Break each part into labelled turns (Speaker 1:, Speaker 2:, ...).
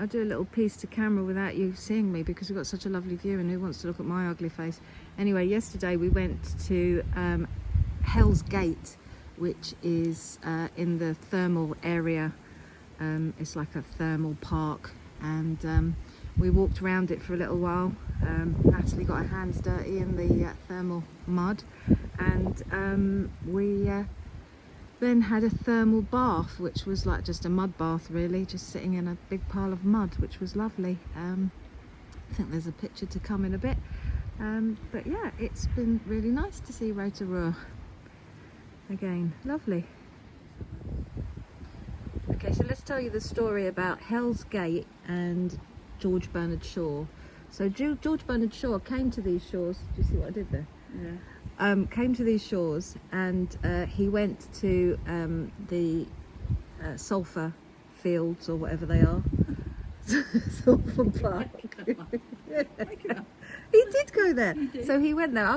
Speaker 1: do a little piece to camera without you seeing me because we've got such a lovely view, and who wants to look at my ugly face? Anyway, yesterday we went to Hell's Gate, which is in the thermal area. It's like a thermal park, and we walked around it for a little while. Natalie got her hands dirty in the thermal mud, and we then had a thermal bath, which was like just a mud bath really, just sitting in a big pile of mud, which was lovely. I think there's a picture to come in a bit, but yeah, it's been really nice to see Rotorua again. Lovely. Okay, so let's tell you the story about Hell's Gate and George Bernard Shaw. So George Bernard Shaw came to these shores. Do you see what I did there? Yeah. Came to these shores, and he went to the sulphur fields, or whatever they are. Sulphur park. He did go there. So he went there.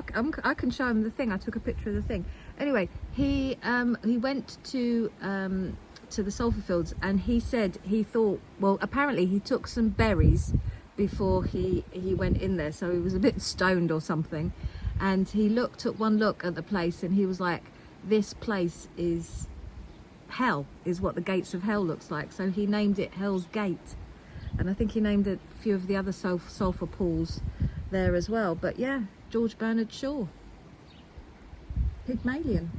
Speaker 1: I can show him the thing. I took a picture of the thing. Anyway, he went to the sulphur fields, and he said he thought, well, apparently he took some berries before he went in there, so he was a bit stoned or something, and he took one look at the place, and he was like, this place is hell, is what the gates of hell looks like. So he named it Hell's Gate, and I think he named a few of the other sulphur pools there as well. But yeah, George Bernard Shaw. Pygmalion.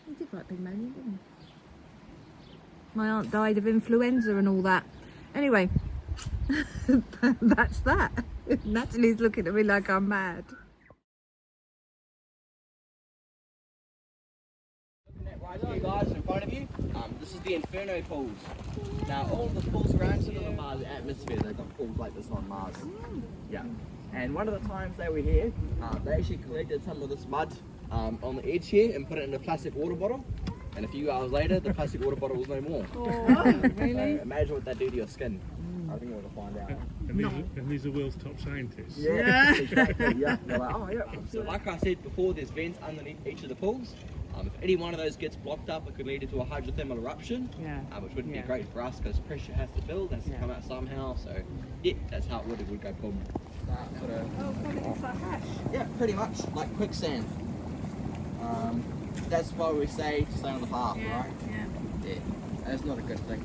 Speaker 1: He did write Pygmalion, didn't he? My aunt died of influenza and all that. Anyway, that's that. Natalie's looking at me like I'm mad.
Speaker 2: Right here, guys, in front of you, this is the Inferno pools. Now, all of the pools around here on Mars atmosphere, they've got pools like this on Mars. Yeah. And one of the times they were here, they actually collected some of this mud on the edge here and put it in a plastic water bottle. And a few hours later, the plastic water bottle was no more.
Speaker 1: Oh, really?
Speaker 2: So imagine what that do to your skin. I think we're going to find out.
Speaker 3: And these are Will's top scientists.
Speaker 2: Yeah, exactly. Yeah. They're like, oh, yeah. So like I said before, there's vents underneath each of the pools. If any one of those gets blocked up, it could lead to a hydrothermal eruption, which wouldn't be great for us because pressure has to build, has to come out somehow. So yeah, that's how it would go boom.
Speaker 1: Oh, it looks like hash.
Speaker 2: Yeah, pretty much like quicksand. That's why we say to stay on the path, right? Yeah. That's not a good thing.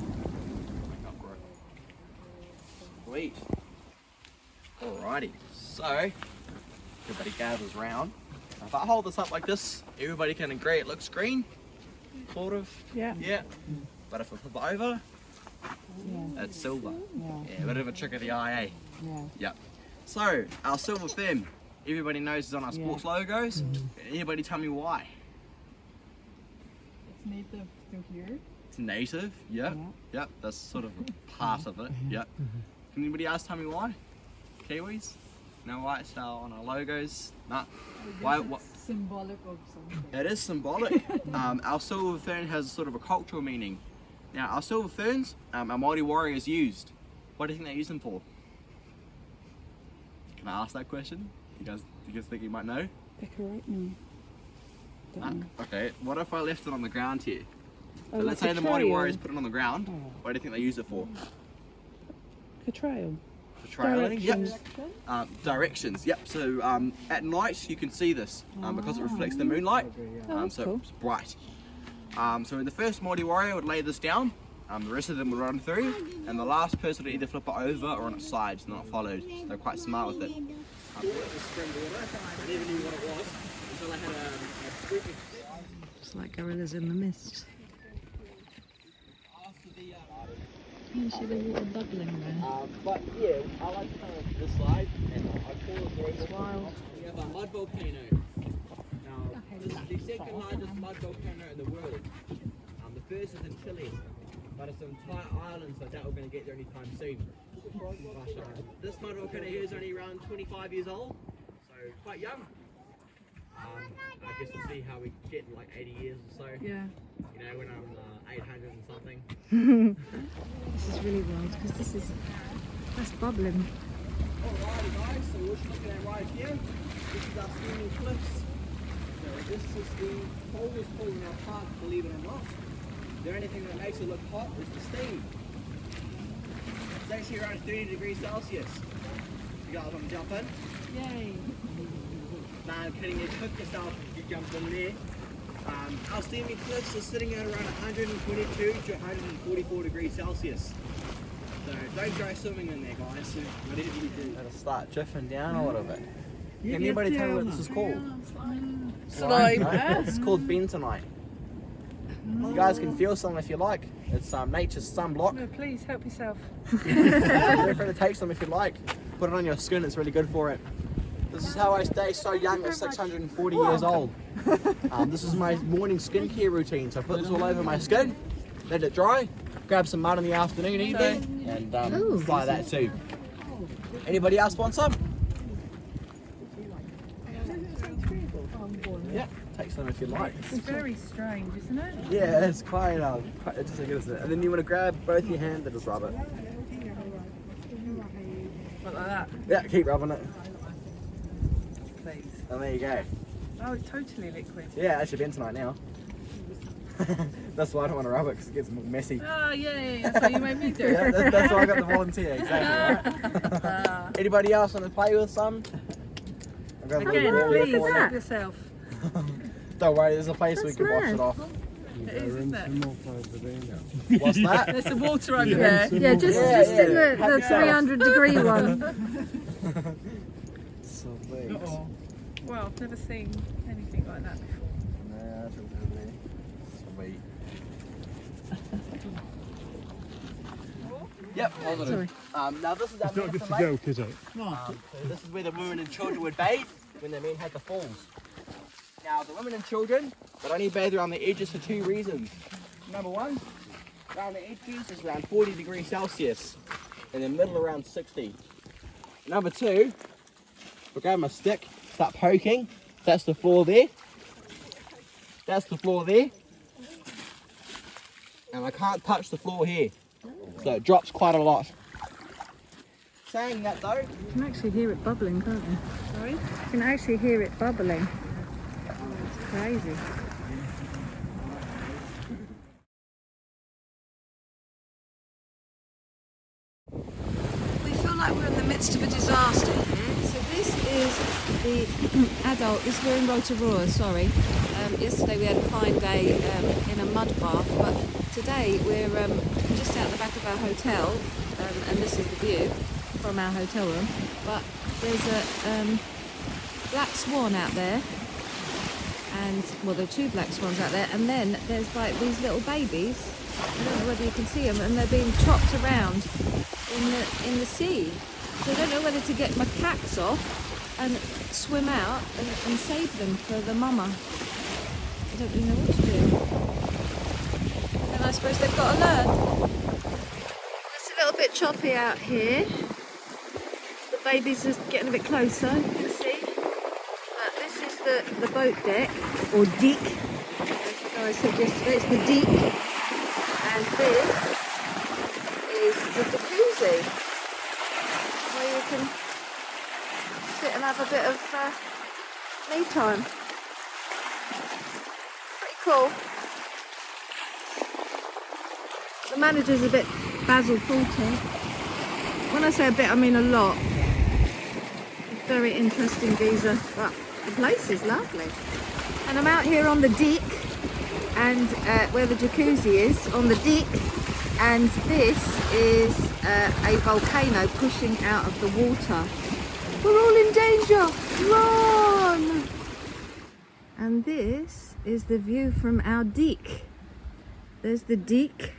Speaker 2: Sweet. Alrighty. So everybody gathers round. If I hold this up like this, everybody can agree it looks green, sort of. Yeah. But if I flip it over, it's silver. Yeah. A bit of a trick of the eye, eh? Yeah. So our silver fin, everybody knows is on our sports logos. Anybody tell me why?
Speaker 4: It's native to here.
Speaker 2: It's native. Yep. That's sort of a part of it. Yep. Can anybody else tell me why? Kiwis? No white style on our logos? Nah. Why? What?
Speaker 4: Symbolic of something.
Speaker 2: It is symbolic. Our silver fern has sort of a cultural meaning. Now, our silver ferns, our Māori warriors used. What do you think they use them for? Can I ask that question? You guys think you might know?
Speaker 4: Decorating.
Speaker 2: Okay. What if I left it on the ground here? So let's say the Māori warriors put it on the ground. What do you think they use it for?
Speaker 4: A trail.
Speaker 2: Trailing, directions, yep. So at night you can see this because it reflects the moonlight, so it's bright. So when the first Māori warrior would lay this down, the rest of them would run through, and the last person would either flip it over or on its sides, not followed. So they're quite smart with it. I never knew what it was until I had a
Speaker 1: It's like gorillas in the mist. You see the water bubbling there.
Speaker 2: But yeah, I like this slide, and I call it very wild. We have a mud volcano. Now, this is the second largest mud volcano in the world. The first is in Chile, but it's an entire island, so I doubt we're going to get there anytime soon. But this mud volcano here is only around 25 years old, so quite young. I guess we'll see how we get in like 80 years or so. Yeah. You know, when I'm 800 and something.
Speaker 1: This is really wild because that's bubbling.
Speaker 2: Alrighty guys, so we're looking at right here. This is our steaming cliffs. So this is the coldest pool in our park, believe it or not. The only thing that makes it look hot is the steam. actually around 30 degrees Celsius. You guys want to jump in?
Speaker 4: Yay.
Speaker 2: Nah, I'm kidding. You cook yourself if you jump in there. Our steaming cliffs are sitting at around 122 to 144 degrees Celsius. So don't try swimming in there, guys. Whatever you do. It'll start drifting down a little bit. Can anybody tell me what this is called?
Speaker 4: Slime.
Speaker 2: No, it's called bentonite. You guys can feel some if you like. It's nature's sunblock.
Speaker 4: No, please help yourself.
Speaker 2: Feel free to take some if you like. Put it on your skin, it's really good for it. This is how I stay so young at 640 years old. This is my morning skincare routine. So I put this all over my skin, let it dry, grab some mud in the afternoon, evening, and apply that too. Anybody else want some? Yeah, take some if you like.
Speaker 4: It's very strange, isn't it?
Speaker 2: Yeah, it's quite interesting, isn't it? And then you want to grab both your hands and just rub it.
Speaker 4: Like that.
Speaker 2: Yeah, keep rubbing it.
Speaker 4: Please.
Speaker 2: And there you go.
Speaker 4: Oh, it's totally liquid.
Speaker 2: Yeah, actually bentonite now. That's why I don't want to rub it, because it gets messy.
Speaker 4: Oh, yay. That's what you made me do.
Speaker 2: Yeah, that's why I got the volunteer, exactly. Right? Anybody else want to play with some? I've got a little
Speaker 4: Again,
Speaker 2: ball here
Speaker 4: please
Speaker 2: for you.
Speaker 4: help yourself.
Speaker 2: Don't worry, there's a place we
Speaker 1: That's
Speaker 2: can wash
Speaker 1: nice.
Speaker 2: it off.
Speaker 4: It is, isn't it?
Speaker 2: What's that?
Speaker 4: There's some water over there.
Speaker 1: Yeah, just in the
Speaker 2: Help yourself.
Speaker 1: 300 degree one.
Speaker 2: Sweet.
Speaker 4: Well, I've never seen anything like that before.
Speaker 2: Nah, that's lovely. Sweet. Yep,
Speaker 1: Sorry.
Speaker 2: now this is our
Speaker 3: It's not just
Speaker 2: medicine
Speaker 3: a
Speaker 2: lake.
Speaker 3: joke, is it?
Speaker 2: So this is where the women and children would bathe when the men had the falls. Now the women and children would only bathe around the edges for two reasons. Number one, around the edges is around 40 degrees Celsius, and the middle around 60. Number two, we'll grab my stick, start poking. That's the floor there. That's the floor there. And I can't touch the floor here, so it drops quite a lot. Saying that though,
Speaker 1: You can actually hear it bubbling, can't you?
Speaker 4: Sorry?
Speaker 1: You can actually hear it bubbling. It's crazy. We feel like we're in the midst of a disaster here. So this is the adult, we're in Rotorua, sorry. Yesterday we had a fine day in a mud bath, but today we're just out the back of our hotel, and this is the view from our hotel room. But there's a black swan out there, and well, there are two black swans out there, and then there's like these little babies. I don't know whether you can see them, and they're being chopped around in the sea. So I don't know whether to get my caps off and swim out and save them for the mama. I don't really know what to do. And I suppose they've got to learn. It's a little bit choppy out here. The babies are getting a bit closer, you can see. But this is the boat deck, or deck. As I said yesterday, it's the deck. And this is the jacuzzi, where you can sit and have a bit of me time. Pretty cool. The manager's a bit Basil Fulton. When I say a bit, I mean a lot. Very interesting geezer, but the place is lovely. And I'm out here on the deck, and where the jacuzzi is, on the deck, and this is a volcano pushing out of the water. We're all in danger! Run! And this is the view from our deck. There's the deck.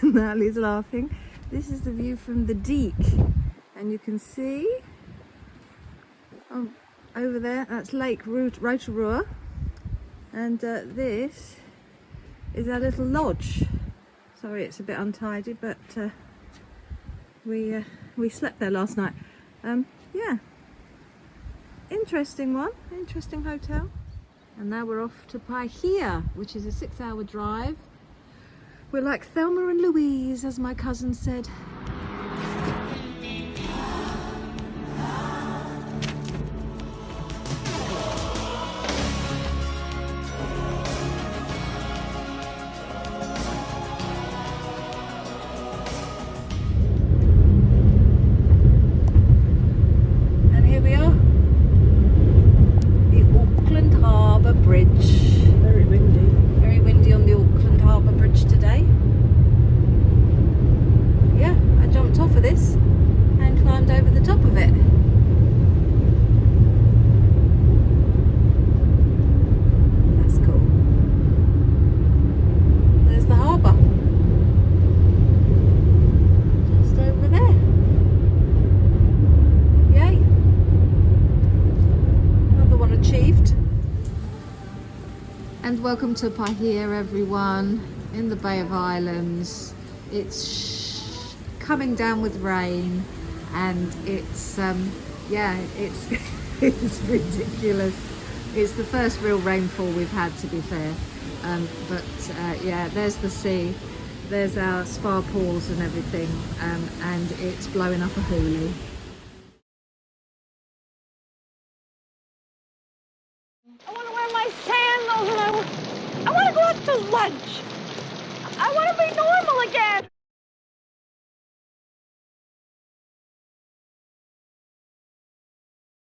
Speaker 1: Natalie's laughing. This is the view from the deck. And you can see over there, that's Lake Rotorua. And this is our little lodge. Sorry, it's a bit untidy, but we slept there last night. Yeah, interesting one, interesting hotel. And now we're off to Paihia, which is a 6-hour drive. We're like Thelma and Louise, as my cousin said. welcome to Pahia, everyone, in the Bay of Islands. It's coming down with rain, and it's yeah, it's it's ridiculous. It's the first real rainfall we've had, to be fair. But yeah, there's the sea, there's our spa pools and everything, and it's blowing up a hoolie.
Speaker 5: I want to wear my sandals and I want to go out to lunch.